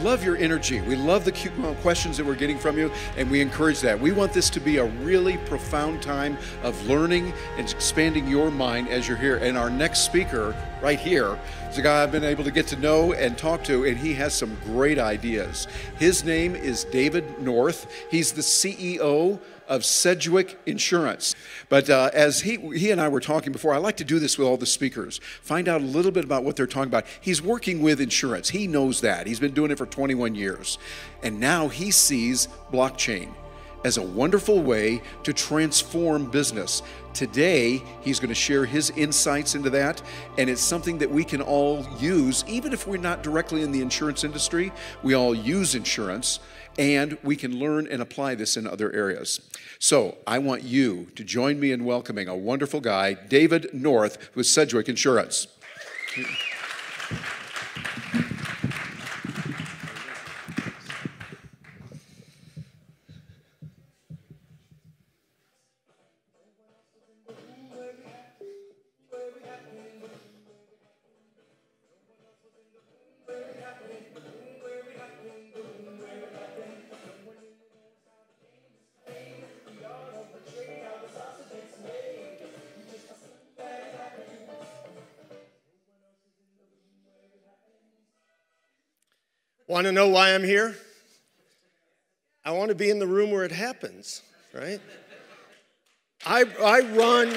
love your energy. We love the questions that we're getting from you, and we encourage that. We want this to be a really profound time of learning and expanding your mind as you're here. And our next speaker right here is a guy I've been able to get to know and talk to, and he has some great ideas. His name is David North. He's the CEO of Sedgwick Insurance. But as he and I were talking before, I like to do this with all the speakers, find out a little bit about what they're talking about. He's working with insurance. He knows that. He's been doing it for 21 years. And now he sees blockchain as a wonderful way to transform business. Today, he's going to share his insights into that, and it's something that we can all use, even if we're not directly in the insurance industry. We all use insurance, and we can learn and apply this in other areas. So I want you to join me in welcoming a wonderful guy, David North, with Sedgwick Insurance. Want to know why I'm here? I want to be in the room where it happens, right? I run,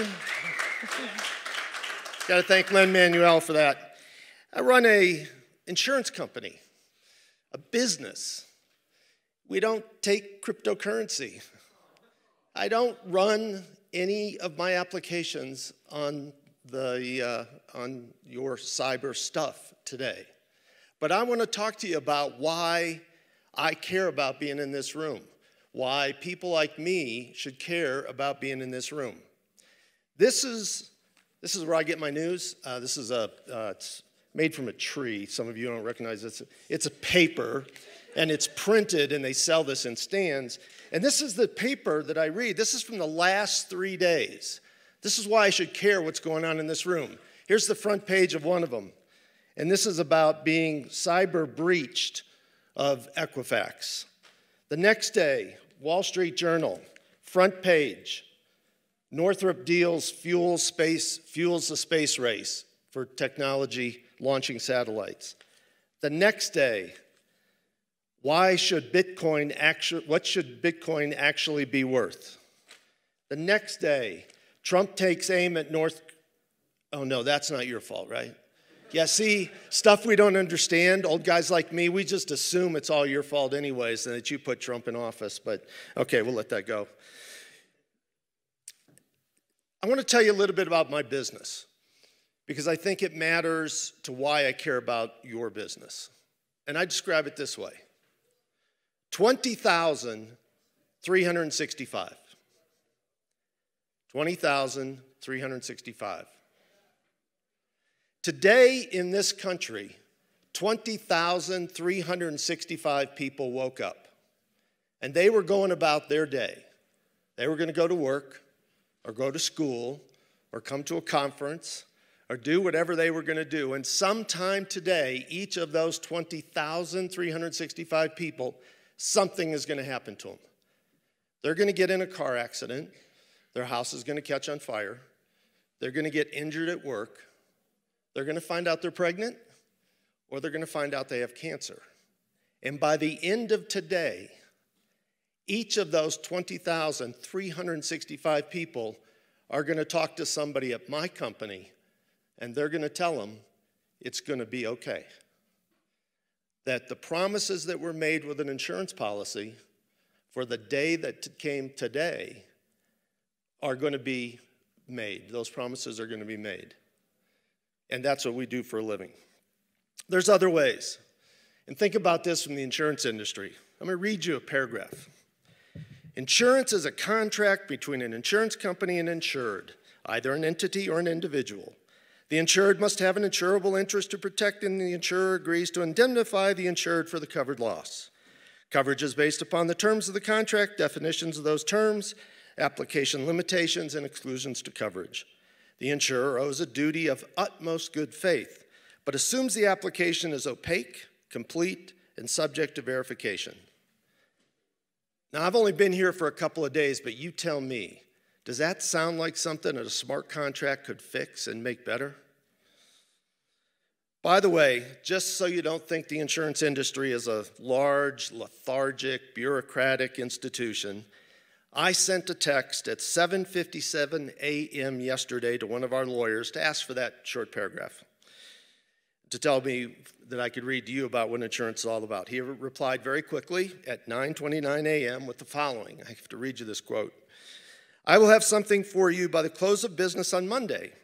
got to thank Len Manuel for that. I run a insurance company, a business. We don't take cryptocurrency. I don't run any of my applications on your cyber stuff today. But I want to talk to you about why I care about being in this room, why people like me should care about being in this room. This is where I get my news. This is it's made from a tree. Some of you don't recognize this. It's a paper, and it's printed, and they sell this in stands. And this is the paper that I read. This is from the last 3 days. This is why I should care what's going on in this room. Here's the front page of one of them. And this is about being cyber breached of Equifax. The next day, Wall Street Journal, front page, Northrop deals fuels the space race for technology launching satellites. The next day, what should Bitcoin actually be worth? The next day, Trump takes aim at oh no, that's not your fault, right? Yeah, see, stuff we don't understand, old guys like me, we just assume it's all your fault anyways and that you put Trump in office, but okay, we'll let that go. I want to tell you a little bit about my business because I think it matters to why I care about your business. And I describe it this way. 20,365. 20,365. Today in this country, 20,365 people woke up, and they were going about their day. They were going to go to work, or go to school, or come to a conference, or do whatever they were going to do. And sometime today, each of those 20,365 people, something is going to happen to them. They're going to get in a car accident. Their house is going to catch on fire. They're going to get injured at work. They're going to find out they're pregnant, or they're going to find out they have cancer. And by the end of today, each of those 20,365 people are going to talk to somebody at my company, and they're going to tell them it's going to be okay. That the promises that were made with an insurance policy for the day that came today are going to be made. Those promises are going to be made. And that's what we do for a living. There's other ways. And think about this from the insurance industry. I'm going to read you a paragraph. Insurance is a contract between an insurance company and insured, either an entity or an individual. The insured must have an insurable interest to protect, and the insurer agrees to indemnify the insured for the covered loss. Coverage is based upon the terms of the contract, definitions of those terms, application limitations, and exclusions to coverage. The insurer owes a duty of utmost good faith, but assumes the application is opaque, complete, and subject to verification. Now, I've only been here for a couple of days, but you tell me, does that sound like something that a smart contract could fix and make better? By the way, just so you don't think the insurance industry is a large, lethargic, bureaucratic institution, I sent a text at 7:57 a.m. yesterday to one of our lawyers to ask for that short paragraph, to tell me that I could read to you about what insurance is all about. He replied very quickly at 9:29 a.m. with the following. I have to read you this quote. "I will have something for you by the close of business on Monday.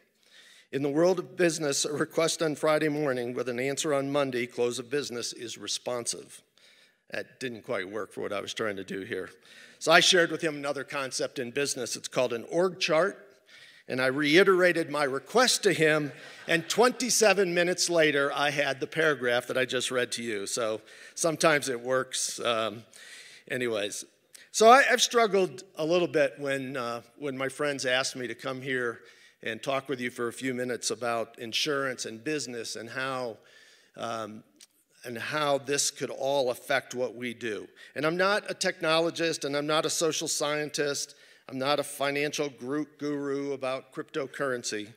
In the world of business, a request on Friday morning with an answer on Monday, close of business, is responsive." That didn't quite work for what I was trying to do here. So I shared with him another concept in business. It's called an org chart. And I reiterated my request to him, and 27 minutes later, I had the paragraph that I just read to you. So sometimes it works. Anyways, so I've struggled a little bit when my friends asked me to come here and talk with you for a few minutes about insurance and business and how this could all affect what we do. And I'm not a technologist, and I'm not a social scientist. I'm not a financial guru about cryptocurrency.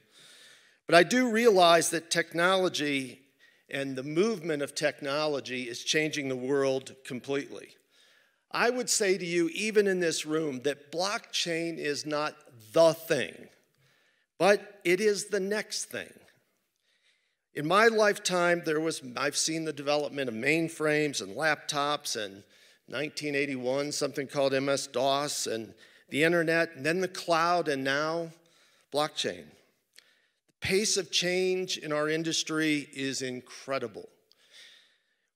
But I do realize that technology and the movement of technology is changing the world completely. I would say to you, even in this room, that blockchain is not the thing, but it is the next thing. In my lifetime, I've seen the development of mainframes and laptops, and 1981, something called MS-DOS, and the internet, and then the cloud, and now blockchain. The pace of change in our industry is incredible.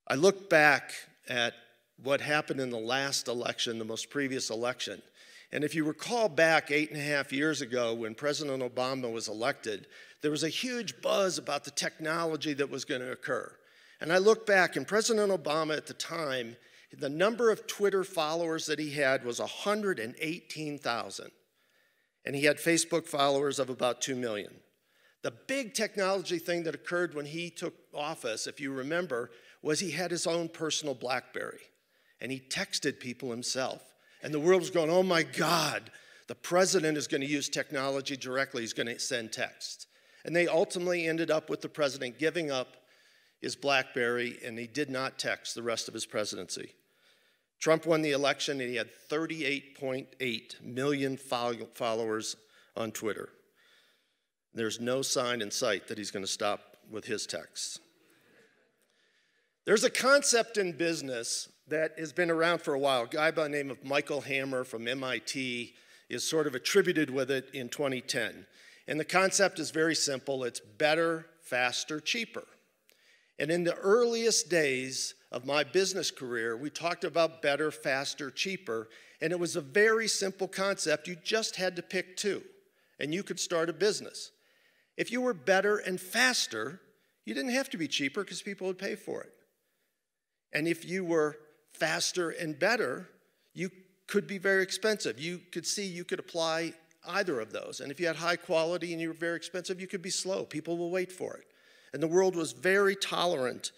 I look back at what happened in the last election, the most previous election, and if you recall back 8.5 years ago when President Obama was elected, there was a huge buzz about the technology that was going to occur. And I look back, and President Obama at the time, the number of Twitter followers that he had was 118,000. And he had Facebook followers of about 2 million. The big technology thing that occurred when he took office, if you remember, was he had his own personal BlackBerry. And he texted people himself. And the world was going, oh my God, the president is going to use technology directly. He's going to send texts. And they ultimately ended up with the president giving up his BlackBerry, and he did not text the rest of his presidency. Trump won the election, and he had 38.8 million followers on Twitter. There's no sign in sight that he's going to stop with his texts. There's a concept in business that has been around for a while. A guy by the name of Michael Hammer from MIT is sort of attributed with it in 2010. And the concept is very simple. It's better, faster, cheaper. And in the earliest days of my business career, we talked about better, faster, cheaper. And it was a very simple concept. You just had to pick two, and you could start a business. If you were better and faster, you didn't have to be cheaper because people would pay for it. And if you were faster and better, you could be very expensive. You could see you could apply either of those. And if you had high quality and you were very expensive, you could be slow. People will wait for it. And the world was very tolerant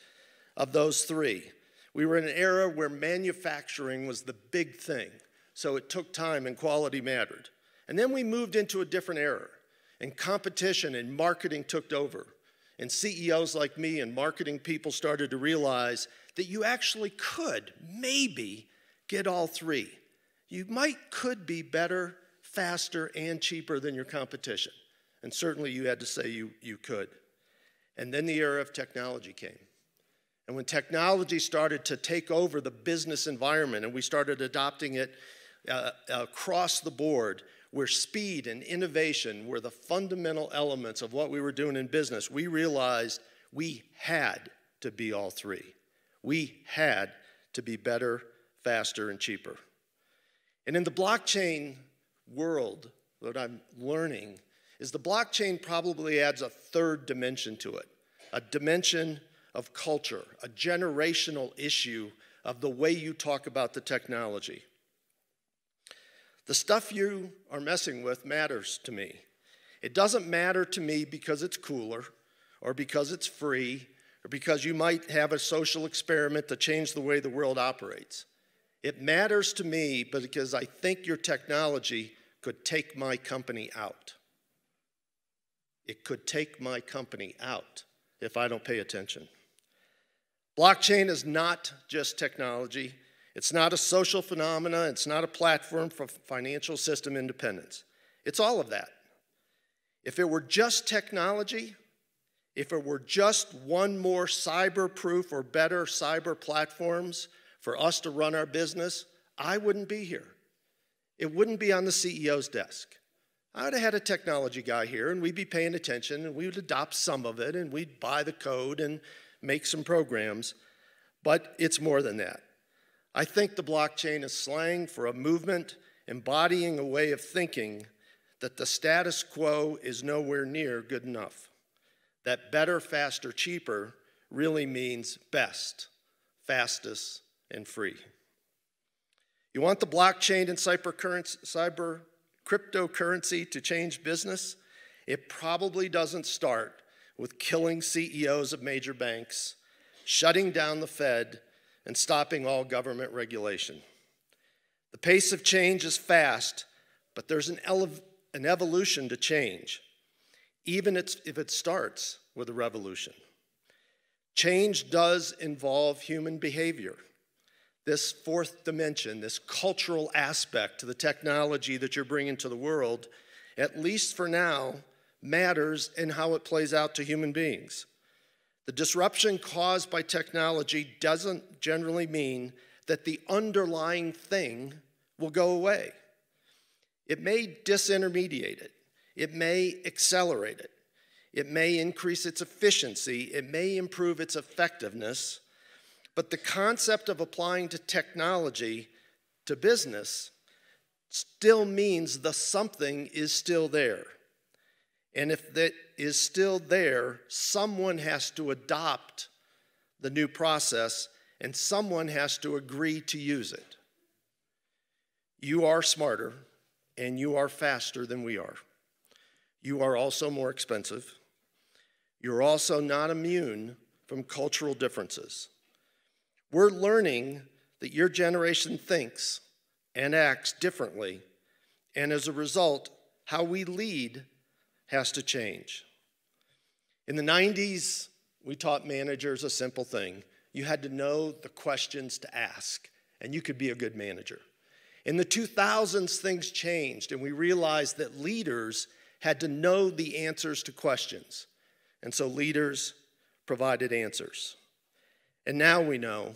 of those three. We were in an era where manufacturing was the big thing. So it took time and quality mattered. And then we moved into a different era. And competition and marketing took over. And CEOs like me and marketing people started to realize that you actually could maybe get all three. You could be better, faster, and cheaper than your competition. And certainly you had to say you could. And then the era of technology came. And when technology started to take over the business environment and we started adopting it across the board, where speed and innovation were the fundamental elements of what we were doing in business, we realized we had to be all three. We had to be better, faster, and cheaper. And in the blockchain world, what I'm learning is the blockchain probably adds a third dimension to it, a dimension of culture, a generational issue of the way you talk about the technology. The stuff you are messing with matters to me. It doesn't matter to me because it's cooler, or because it's free, or because you might have a social experiment to change the way the world operates. It matters to me because I think your technology could take my company out. It could take my company out if I don't pay attention. Blockchain is not just technology. It's not a social phenomena. It's not a platform for financial system independence. It's all of that. If it were just technology, if it were just one more cyber-proof or better cyber platforms for us to run our business, I wouldn't be here. It wouldn't be on the CEO's desk. I would have had a technology guy here, and we'd be paying attention, and we would adopt some of it, and we'd buy the code and make some programs, but it's more than that. I think the blockchain is slang for a movement embodying a way of thinking that the status quo is nowhere near good enough. That better, faster, cheaper really means best, fastest, and free. You want the blockchain and cyber cryptocurrency to change business? It probably doesn't start with killing CEOs of major banks, shutting down the Fed, and stopping all government regulation. The pace of change is fast, but there's an evolution to change, even if it starts with a revolution. Change does involve human behavior. This fourth dimension, this cultural aspect to the technology that you're bringing to the world, at least for now, matters in how it plays out to human beings. The disruption caused by technology doesn't generally mean that the underlying thing will go away. It may disintermediate it. It may accelerate it. It may increase its efficiency. It may improve its effectiveness. But the concept of applying to technology to business still means the something is still there. And if that is still there, someone has to adopt the new process and someone has to agree to use it. You are smarter and you are faster than we are. You are also more expensive. You're also not immune from cultural differences. We're learning that your generation thinks and acts differently, and as a result, how we lead has to change. In the 90s, we taught managers a simple thing. You had to know the questions to ask, and you could be a good manager. In the 2000s, things changed, and we realized that leaders had to know the answers to questions. And so leaders provided answers. And now we know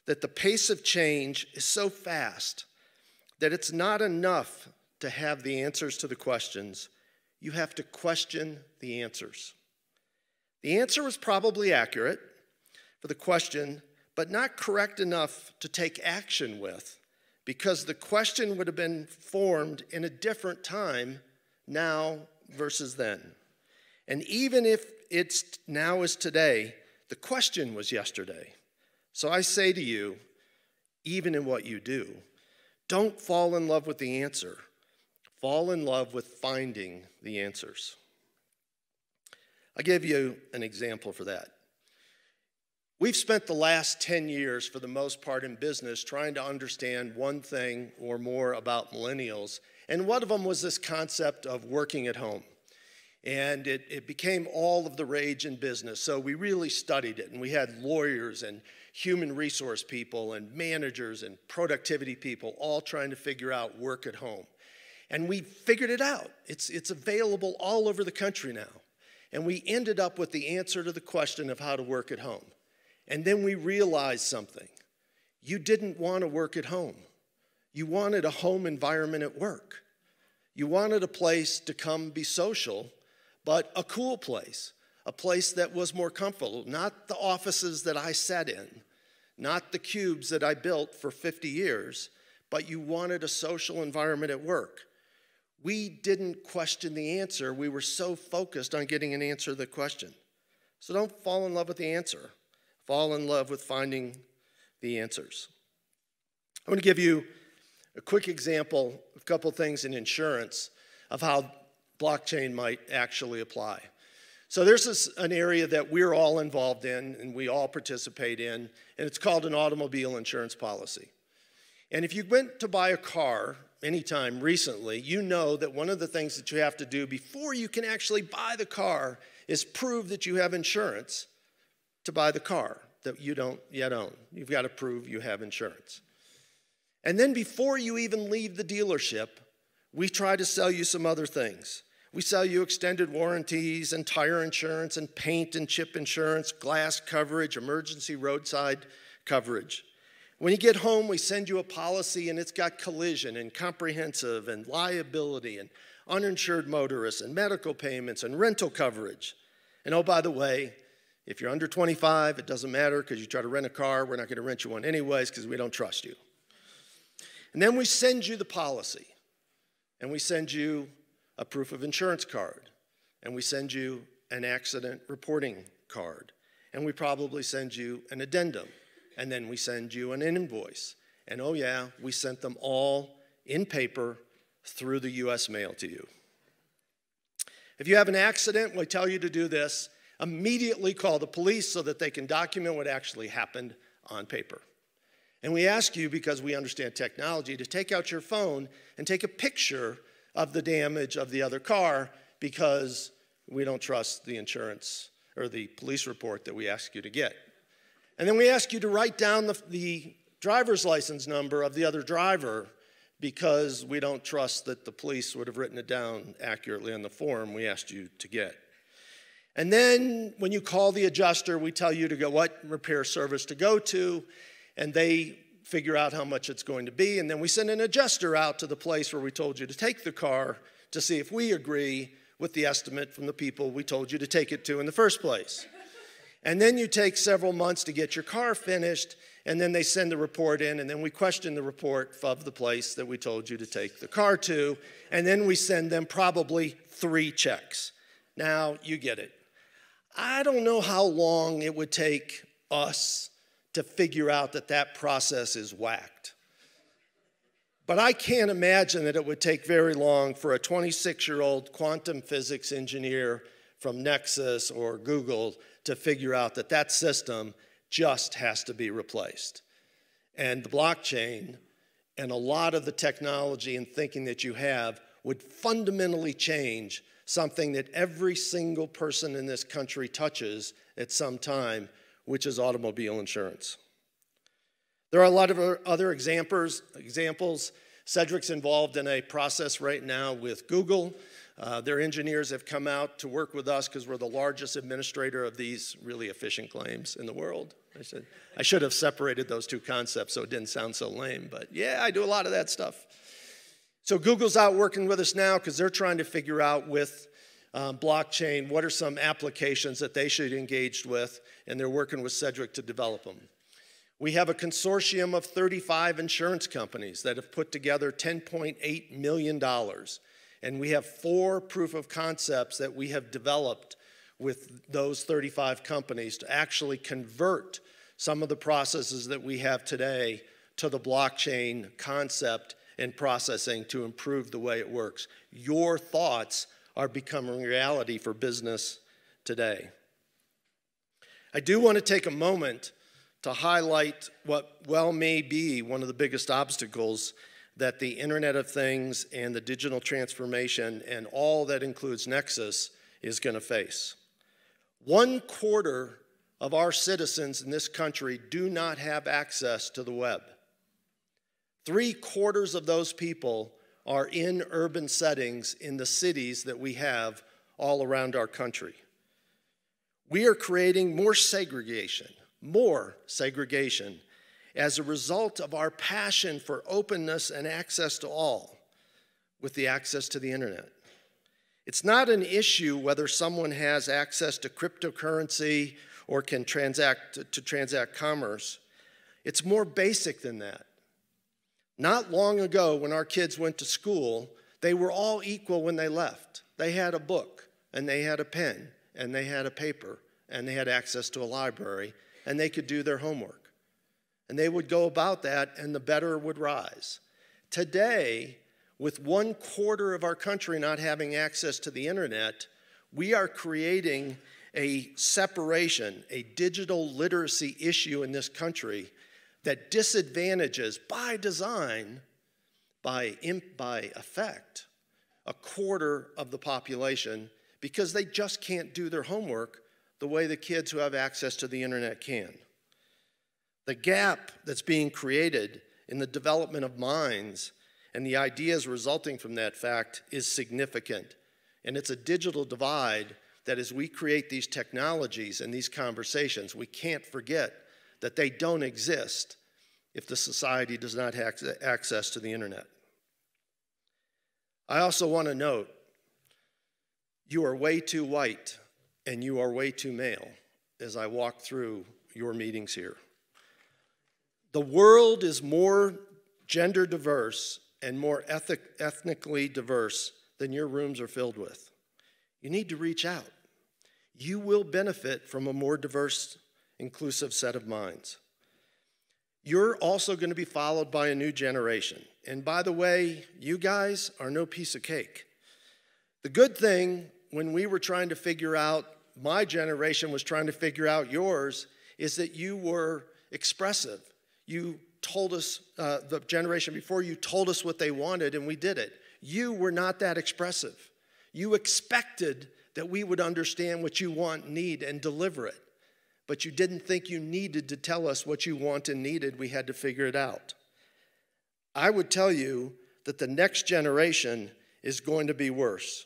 that the pace of change is so fast that it's not enough to have the answers to the questions. You have to question the answers. The answer was probably accurate for the question, but not correct enough to take action with, because the question would have been formed in a different time now versus then. And even if it's now is today, the question was yesterday. So I say to you, even in what you do, don't fall in love with the answer. Fall in love with finding the answers. I'll give you an example for that. We've spent the last 10 years, for the most part in business, trying to understand one thing or more about millennials. And one of them was this concept of working at home. And it became all of the rage in business. So we really studied it. And we had lawyers and human resource people and managers and productivity people all trying to figure out work at home. And we figured it out. It's available all over the country now. And we ended up with the answer to the question of how to work at home. And then we realized something. You didn't want to work at home. You wanted a home environment at work. You wanted a place to come be social, but a cool place, a place that was more comfortable, not the offices that I sat in, not the cubes that I built for 50 years, but you wanted a social environment at work. We didn't question the answer. We were so focused on getting an answer to the question. So don't fall in love with the answer. Fall in love with finding the answers. I want to give you a quick example, a couple things in insurance of how blockchain might actually apply. So there's an area that we're all involved in and we all participate in, and it's called an automobile insurance policy. And if you went to buy a car anytime recently, you know that one of the things that you have to do before you can actually buy the car is prove that you have insurance to buy the car that you don't yet own. You've got to prove you have insurance. And then before you even leave the dealership, we try to sell you some other things. We sell you extended warranties and tire insurance and paint and chip insurance, glass coverage, emergency roadside coverage. When you get home, we send you a policy and it's got collision and comprehensive and liability and uninsured motorists and medical payments and rental coverage. And oh, by the way, if you're under 25, it doesn't matter because you try to rent a car, we're not going to rent you one anyways because we don't trust you. And then we send you the policy, and we send you a proof of insurance card, and we send you an accident reporting card, and we probably send you an addendum, and then we send you an invoice. And oh yeah, we sent them all in paper through the US mail to you. If you have an accident, we tell you to do this. Immediately call the police so that they can document what actually happened on paper. And we ask you, because we understand technology, to take out your phone and take a picture of the damage of the other car because we don't trust the insurance or the police report that we ask you to get. And then we ask you to write down the driver's license number of the other driver because we don't trust that the police would have written it down accurately on the form we asked you to get. And then when you call the adjuster, we tell you to go what repair service to go to, and they figure out how much it's going to be, and then we send an adjuster out to the place where we told you to take the car to see if we agree with the estimate from the people we told you to take it to in the first place. And then you take several months to get your car finished, and then they send the report in, and then we question the report of the place that we told you to take the car to, and then we send them probably 3 checks. Now, you get it. I don't know how long it would take us to figure out that that process is whacked. But I can't imagine that it would take very long for a 26-year-old quantum physics engineer from Nexus or Google to figure out that that system just has to be replaced. And the blockchain and a lot of the technology and thinking that you have would fundamentally change something that every single person in this country touches at some time, which is automobile insurance. There are a lot of other examples. Cedric's involved in a process right now with Google. Their engineers have come out to work with us because we're the largest administrator of these really efficient claims in the world. I should have separated those two concepts so it didn't sound so lame, but yeah, I do a lot of that stuff. So Google's out working with us now because they're trying to figure out with blockchain what are some applications that they should engage with, and they're working with Cedric to develop them. We have a consortium of 35 insurance companies that have put together $10.8 million. And we have 4 proof of concepts that we have developed with those 35 companies to actually convert some of the processes that we have today to the blockchain concept and processing to improve the way it works. Your thoughts are becoming reality for business today. I do want to take a moment to highlight what well may be one of the biggest obstacles that the Internet of Things and the digital transformation and all that includes Nexus is going to face. 1/4 of our citizens in this country do not have access to the web. 3/4 of those people are in urban settings in the cities that we have all around our country. We are creating more segregation as a result of our passion for openness and access to all with the access to the internet. It's not an issue whether someone has access to cryptocurrency or can transact commerce. It's more basic than that. Not long ago, when our kids went to school, they were all equal when they left. They had a book, and they had a pen, and they had a paper, and they had access to a library, and they could do their homework. And they would go about that, and the better would rise. Today, with 1/4 of our country not having access to the internet, we are creating a separation, a digital literacy issue in this country that disadvantages, by design, by effect, a quarter of the population because they just can't do their homework the way the kids who have access to the internet can. The gap that's being created in the development of minds and the ideas resulting from that fact is significant. And it's a digital divide that as we create these technologies and these conversations, we can't forget that they don't exist if the society does not have access to the internet. I also want to note, you are way too white and you are way too male as I walk through your meetings here. The world is more gender diverse and more ethnically diverse than your rooms are filled with. You need to reach out. You will benefit from a more diverse, inclusive set of minds. You're also going to be followed by a new generation. And by the way, you guys are no piece of cake. The good thing when we were trying to figure out, my generation was trying to figure out yours, is that you were expressive. You told us, the generation before you told us what they wanted and we did it. You were not that expressive. You expected that we would understand what you want, need, and deliver it. But you didn't think you needed to tell us what you want and needed. We had to figure it out. I would tell you that the next generation is going to be worse.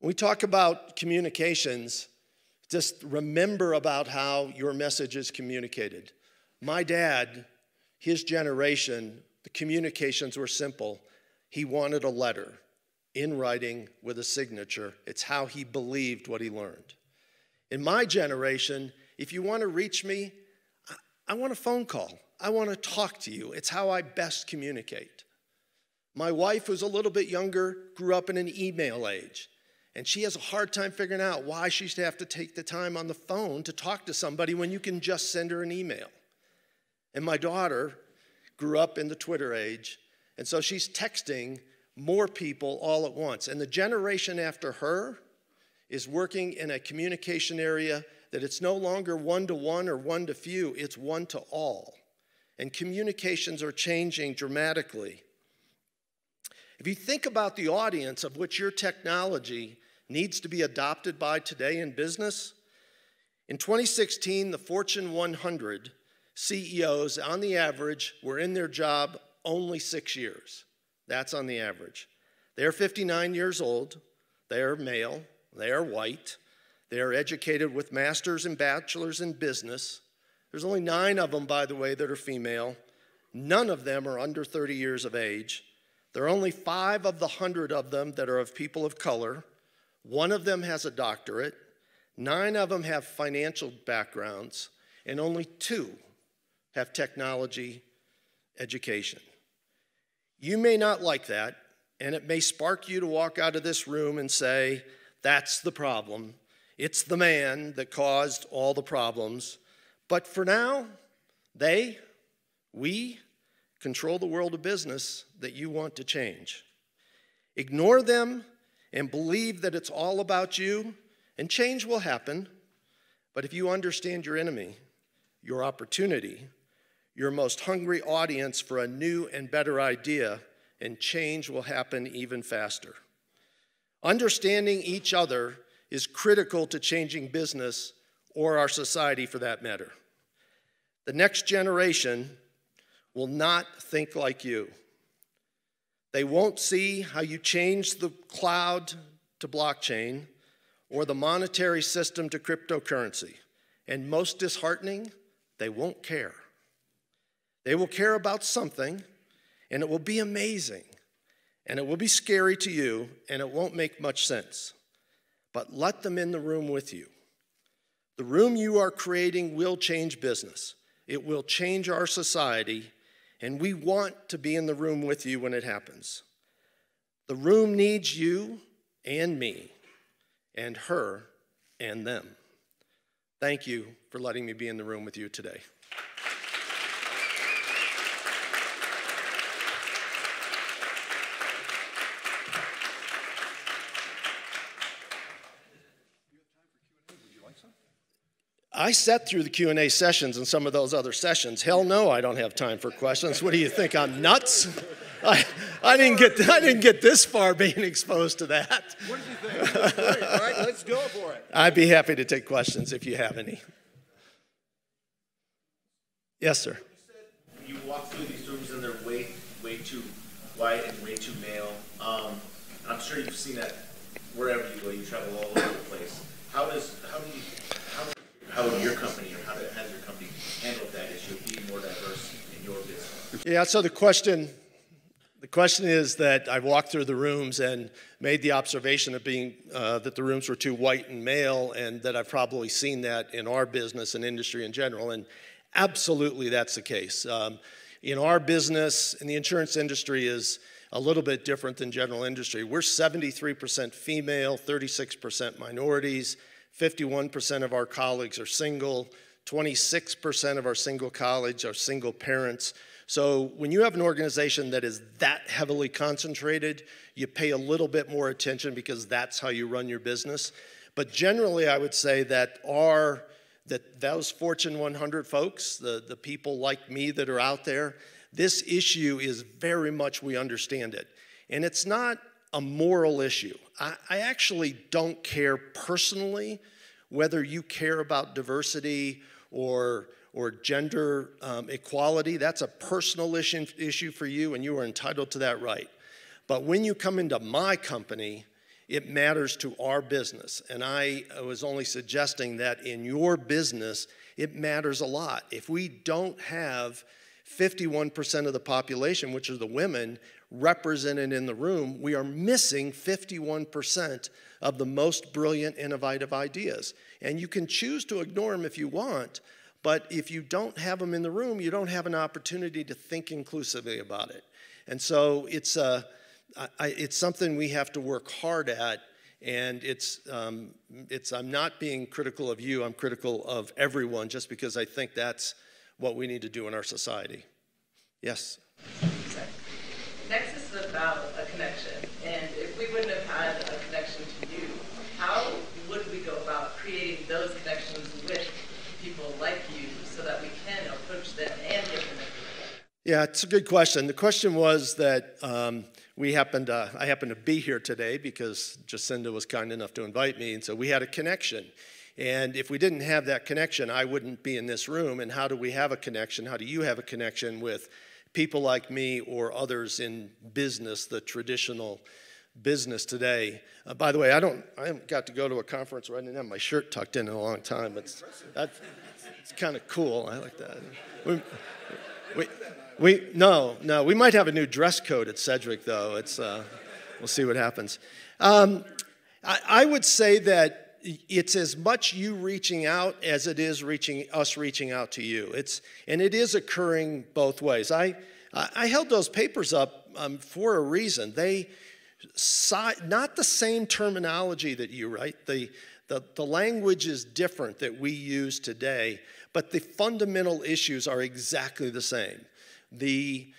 When we talk about communications, just remember about how your message is communicated. My dad, his generation, the communications were simple. He wanted a letter in writing with a signature. It's how he believed what he learned. In my generation, if you want to reach me, I want a phone call. I want to talk to you. It's how I best communicate. My wife, who's a little bit younger, grew up in an email age. And she has a hard time figuring out why she should have to take the time on the phone to talk to somebody when you can just send her an email. And my daughter grew up in the Twitter age, and so she's texting more people all at once. And the generation after her is working in a communication area that it's no longer one-to-one or one-to-few, it's one-to-all. And communications are changing dramatically. If you think about the audience of which your technology needs to be adopted by today in business, in 2016, the Fortune 100 CEOs, on the average, were in their job only 6 years. That's on the average. They're 59 years old, they are male, they are white, they are educated with masters and bachelors in business. There's only 9 of them, by the way, that are female. None of them are under 30 years of age. There are only 5 of the 100 of them that are of people of color. 1 of them has a doctorate. 9 of them have financial backgrounds, and only 2 have technology education. You may not like that, and it may spark you to walk out of this room and say, that's the problem. It's the man that caused all the problems. But for now, we control the world of business that you want to change. Ignore them and believe that it's all about you, and change will happen. But if you understand your enemy, your opportunity, your most hungry audience for a new and better idea, and change will happen even faster. Understanding each other is critical to changing business or our society for that matter. The next generation will not think like you. They won't see how you change the cloud to blockchain or the monetary system to cryptocurrency. And most disheartening, they won't care. They will care about something, and it will be amazing, and it will be scary to you, and it won't make much sense. But let them in the room with you. The room you are creating will change business. It will change our society, and we want to be in the room with you when it happens. The room needs you and me and her and them. Thank you for letting me be in the room with you today. I sat through the Q&A sessions and some of those other sessions. Hell no, I don't have time for questions. What do you think, I'm nuts? I didn't get this far being exposed to that. What did you think? That's great, all right, let's go for it. I'd be happy to take questions if you have any. Yes, sir. You walk through these rooms and they're way too white and way too male. I'm sure you've seen that wherever you go. You travel all over the place. How would your company, or has your company handled that issue of being more diverse in your business? Yeah. So the question is that I walked through the rooms and made the observation of being that the rooms were too white and male, and that I've probably seen that in our business and industry in general. And absolutely, that's the case. In our business, in the insurance industry, is a little bit different than general industry. We're 73% female, 36% minorities, 51% of our colleagues are single, 26% of our single colleagues are single parents. So when you have an organization that is that heavily concentrated, you pay a little bit more attention because that's how you run your business. But generally, I would say that those Fortune 100 folks, the people like me that are out there, this issue is very much, we understand it. And it's not a moral issue. I actually don't care personally whether you care about diversity or gender equality. That's a personal issue for you, and you are entitled to that right. But when you come into my company, it matters to our business. And I was only suggesting that in your business, it matters a lot. If we don't have 51% of the population, which are the women, represented in the room, we are missing 51% of the most brilliant, innovative ideas. And you can choose to ignore them if you want, but if you don't have them in the room, you don't have an opportunity to think inclusively about it. And so it's something we have to work hard at, and I'm not being critical of you, I'm critical of everyone, just because I think that's what we need to do in our society. Yes? Nexus is about a connection, and if we wouldn't have had a connection to you, how would we go about creating those connections with people like you so that we can approach them and get them? Yeah, it's a good question. The question was that I happened to be here today because Jacinda was kind enough to invite me, and so we had a connection. And if we didn't have that connection, I wouldn't be in this room. And how do we have a connection? How do you have a connection with people like me or others in business, the traditional business today? By the way, I haven't got to go to a conference where I didn't have my shirt tucked in a long time. It's kind of cool. I like that. We might have a new dress code at Sedgwick, though. We'll see what happens. I would say that it's as much you reaching out as it is us reaching out to you. And it is occurring both ways. I held those papers up for a reason. They not the same terminology that you write. The language is different that we use today, but the fundamental issues are exactly the same. The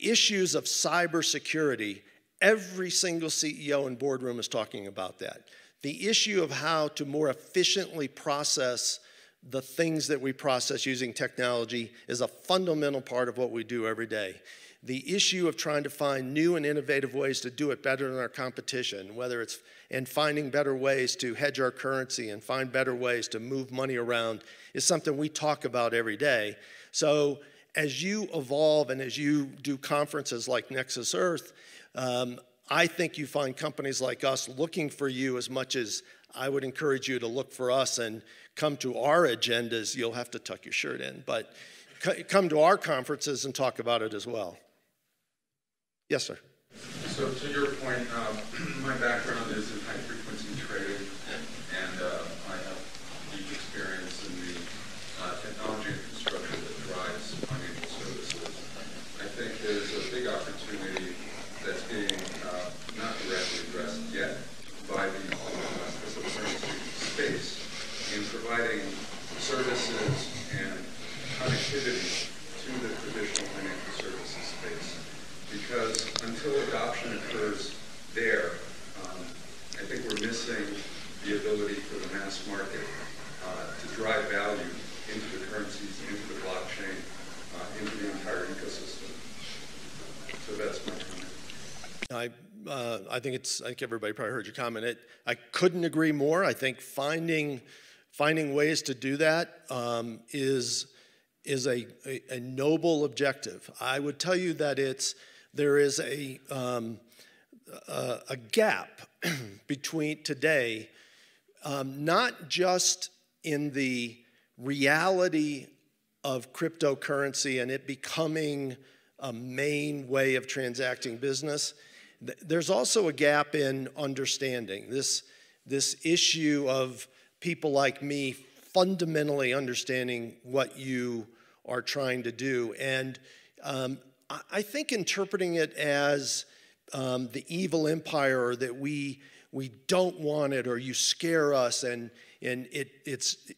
issues of cybersecurity, every single CEO and boardroom is talking about that. The issue of how to more efficiently process the things that we process using technology is a fundamental part of what we do every day. The issue of trying to find new and innovative ways to do it better than our competition, and finding better ways to hedge our currency and find better ways to move money around, is something we talk about every day. So as you evolve and as you do conferences like Nexus Earth, I think you find companies like us looking for you as much as I would encourage you to look for us and come to our agendas. You'll have to tuck your shirt in, but come to our conferences and talk about it as well. Yes, sir. So to your point, my background is in high-frequency trading, and I have deep experience in the technology infrastructure that drives financial services. I think there's a big opportunity that's being not directly addressed yet by the cryptocurrency space in providing services and connectivity to the traditional financial services space. Because until adoption occurs there, I think I think everybody probably heard your comment. I couldn't agree more. I think finding ways to do that is a noble objective. I would tell you that there is a gap between today, not just in the reality of cryptocurrency and it becoming a main way of transacting business. There's also a gap in understanding this issue of people like me fundamentally understanding what you are trying to do. And I think interpreting it as the evil empire, or that we don't want it, or you scare us, and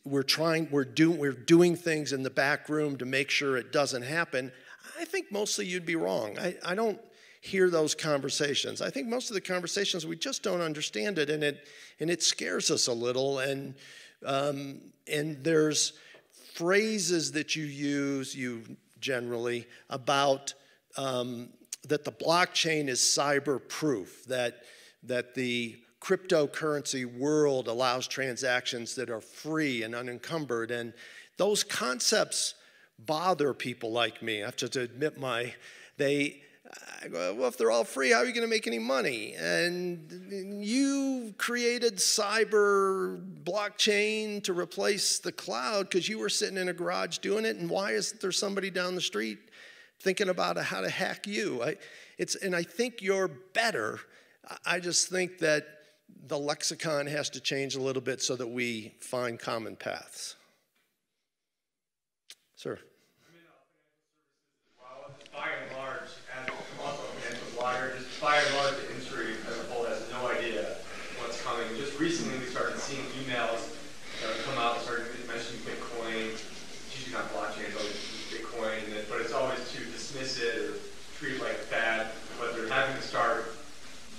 we're doing things in the back room to make sure it doesn't happen. I think mostly you'd be wrong. I don't hear those conversations. I think most of the conversations, we just don't understand it, and it scares us a little. And there's phrases that you generally about that the blockchain is cyber-proof, that the cryptocurrency world allows transactions that are free and unencumbered, and those concepts bother people like me. I have to admit I go, well, if they're all free, how are you going to make any money? And you created cyber blockchain to replace the cloud because you were sitting in a garage doing it, and why isn't there somebody down the street thinking about how to hack you? And I think you're better. I just think that the lexicon has to change a little bit so that we find common paths. Sir. By and large, as also a financial blogger, just by and large, the industry as a whole has no idea what's coming. Just recently, we started seeing emails that would come out, started mentioning Bitcoin. It's usually not blockchain, it's always Bitcoin, but it's always to dismiss it or treat it like bad. But they're having to start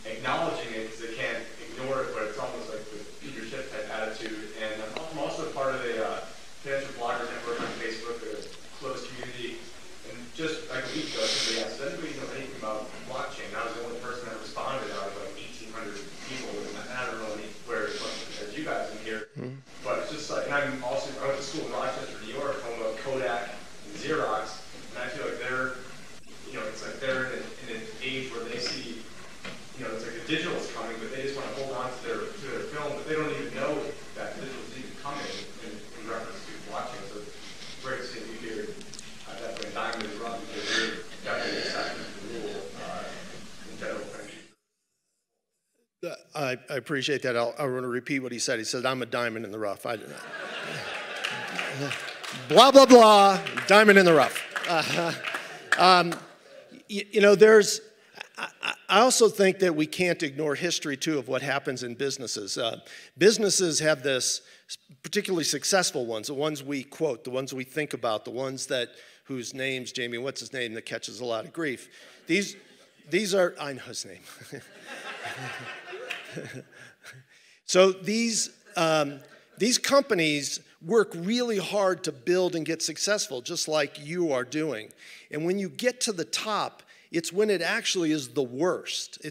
acknowledging it because they can't ignore it, but it's almost like the leadership type attitude. And I'm also part of a financial blogger network on Facebook, a closed community. And just like a week ago, somebody asked, does anybody know anything about blockchain? And I was the only person that responded out of like 1,800 people. And I don't know anywhere as much as you guys in here. But it's just like, and I went to school in Rochester, New York, home of Kodak and Xerox. And I feel like they're, it's like they're in an age where they see, it's like the digital is coming, but they just want to hold on to their film, but they don't even know that digital is even coming in reference to blockchain. So it's great to see you here. Definitely a diamond in the rough because you're definitely excited to rule in general. I appreciate that. I want to repeat what he said. He said, I'm a diamond in the rough. Blah, blah, blah, diamond in the rough. I also think that we can't ignore history, too, of what happens in businesses. Businesses have this, particularly successful ones, the ones we quote, the ones we think about, the ones whose names, Jamie, what's his name, that catches a lot of grief. These are, I know his name. So these companies work really hard to build and get successful, just like you are doing. And when you get to the top, it's when it actually is the worst.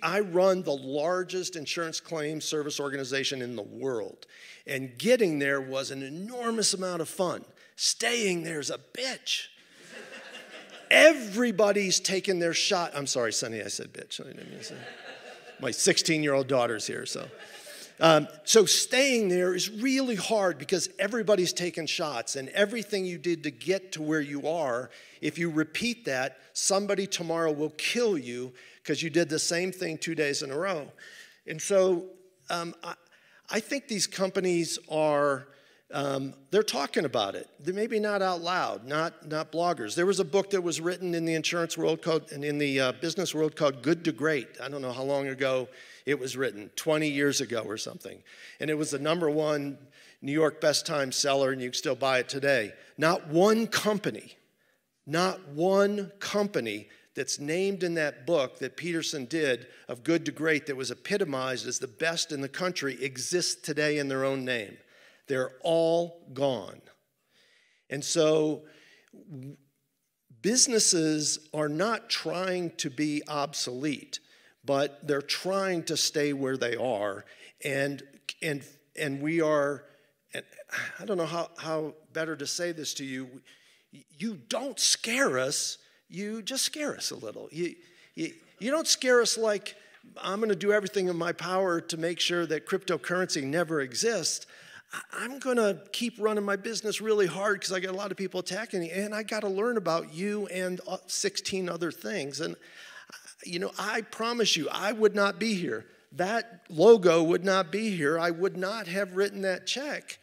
I run the largest insurance claims service organization in the world. And getting there was an enormous amount of fun. Staying there's a bitch. Everybody's taking their shot. I'm sorry, Sonny, I said bitch. I didn't mean to say. My 16-year-old daughter's here, so. So staying there is really hard because everybody's taking shots, and everything you did to get to where you are, if you repeat that, somebody tomorrow will kill you because you did the same thing 2 days in a row. And so I think these companies are, they're talking about it. They're maybe not out loud, not bloggers. There was a book that was written in the insurance world and in the business world called Good to Great. I don't know how long ago it was written, 20 years ago or something. And it was the #1 New York best time seller, and you can still buy it today. Not one company that's named in that book that Peterson did of Good to Great that was epitomized as the best in the country exists today in their own name. They're all gone. And so businesses are not trying to be obsolete. but they're trying to stay where they are. And we are, and I don't know how better to say this to you. You don't scare us, you just scare us a little. You don't scare us like, I'm going to do everything in my power to make sure that cryptocurrency never exists. I'm going to keep running my business really hard because I got a lot of people attacking me, and I got to learn about you and 16 other things. And, you know, I promise you, I would not be here. That logo would not be here. I would not have written that check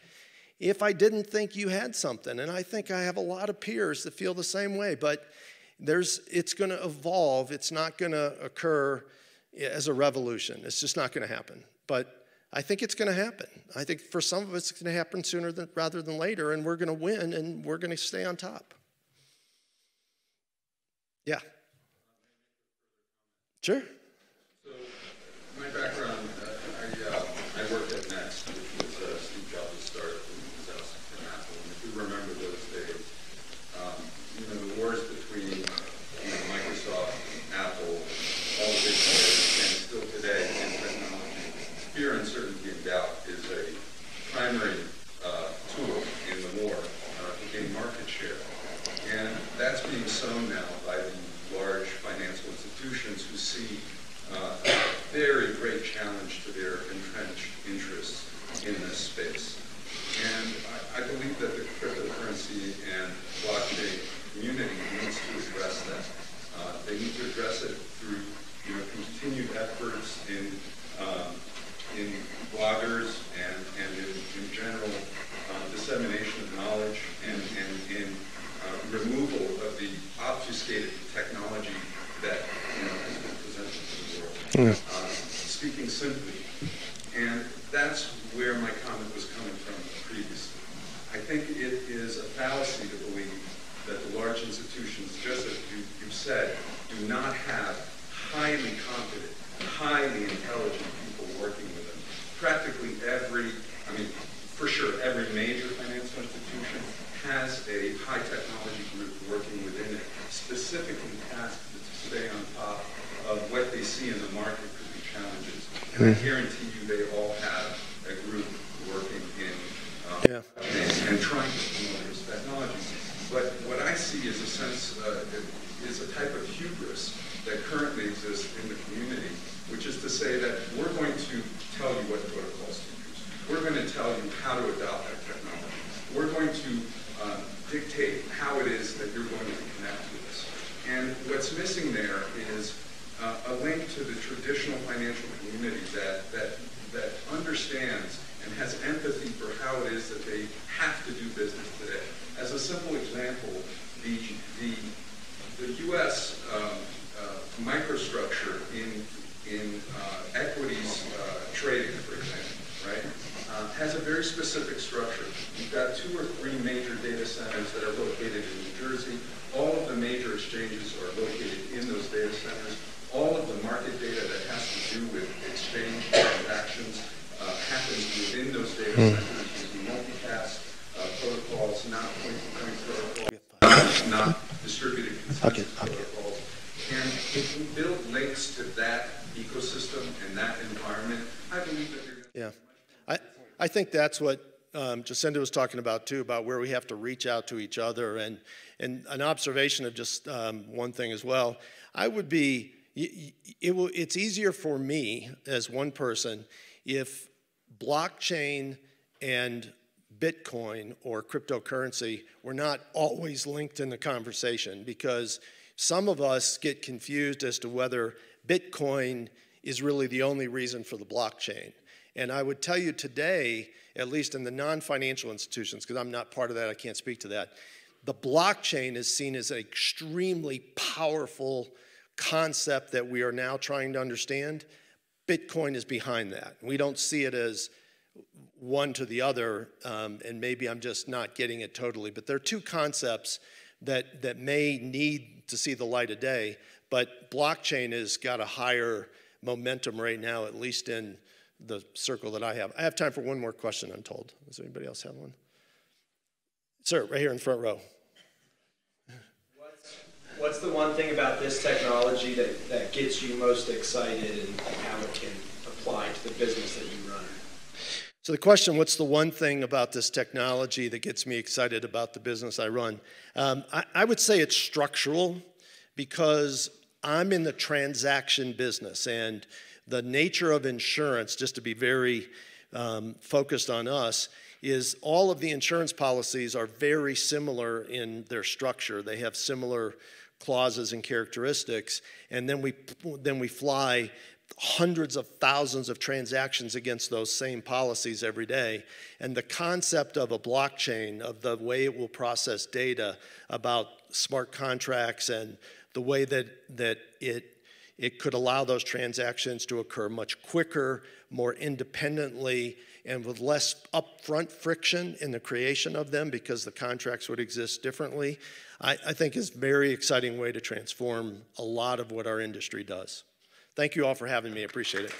if I didn't think you had something. And I think I have a lot of peers that feel the same way. But it's going to evolve. It's not going to occur as a revolution. It's just not going to happen. But I think it's going to happen. I think for some of us, it's going to happen sooner rather than later, and we're going to win, and we're going to stay on top. Yeah. Sure. So, my background, I worked at Nexus, which was Steve Jobs' start from Apple. And if you remember those days, you know, the wars between Microsoft, Apple, all the big players, and still today in technology, fear, uncertainty, and doubt is a primary tool in the war to gain market share. And that's being sown now by the large financial institutions who see a very great challenge to their entrenched interests in this space. And I believe that the cryptocurrency and blockchain community needs to address that. They need to address it through continued efforts in bloggers and in general dissemination of knowledge and in removal of the obfuscated technology that has been presented to the world. Speaking simply, and that's where my comment was coming from previously. I think it is a fallacy to believe that the large institutions, just as you've said, do not have highly competent, highly intelligent people working with them. Practically every major financial institution has a high technology group working within it, specifically tasked to stay on top of what they see in the market could be challenges. And I guarantee you they all have a group working in and trying to promote this technology. But what I see is a sense, is a type of hubris that currently exists in the community, which is to say that we're going to tell you what protocols to use. We're going to tell you how to adopt that technology. We're going to dictate how it is that you're going to connect with us. And what's missing there is a link to the traditional financial community that understands and has empathy for how it is that they have to do business today. As a simple example, the U.S. Microstructure in equities trading, for example, right, has a very specific structure. You've got 2 or 3 major data centers that are located in New Jersey. All of the major exchanges are located in those data centers. All of the market data that has to do with exchange transactions happens within those data centers using multicast protocols, not point-to-point protocols, not distributed consensus protocols. And if we build links to that ecosystem and that environment, I believe that you're going to... I think that's what Jacinda was talking about too, about where we have to reach out to each other. And an observation of just one thing as well, it's easier for me as one person if blockchain and Bitcoin or cryptocurrency were not always linked in the conversation, because some of us get confused as to whether Bitcoin is really the only reason for the blockchain. And I would tell you today, at least in the non-financial institutions, because I'm not part of that, I can't speak to that, the blockchain is seen as an extremely powerful concept that we are now trying to understand. Bitcoin is behind that. We don't see it as one to the other, and maybe I'm just not getting it totally, but there are 2 concepts that may need to see the light of day, but blockchain has got a higher momentum right now, at least in the circle that I have. I have time for one more question, I'm told. Does anybody else have one? Sir, right here in the front row. What's the one thing about this technology that gets you most excited and how it can apply to the business that you run? So the question, what's the one thing about this technology that gets me excited about the business I run? I would say it's structural, because I'm in the transaction business, and the nature of insurance, just to be very focused on us, is all of the insurance policies are very similar in their structure. They have similar clauses and characteristics, and then we fly hundreds of thousands of transactions against those same policies every day. And the concept of a blockchain, of the way it will process data about smart contracts and the way that it could allow those transactions to occur much quicker, more independently, and with less upfront friction in the creation of them, because the contracts would exist differently, I think is a very exciting way to transform a lot of what our industry does. Thank you all for having me. I appreciate it.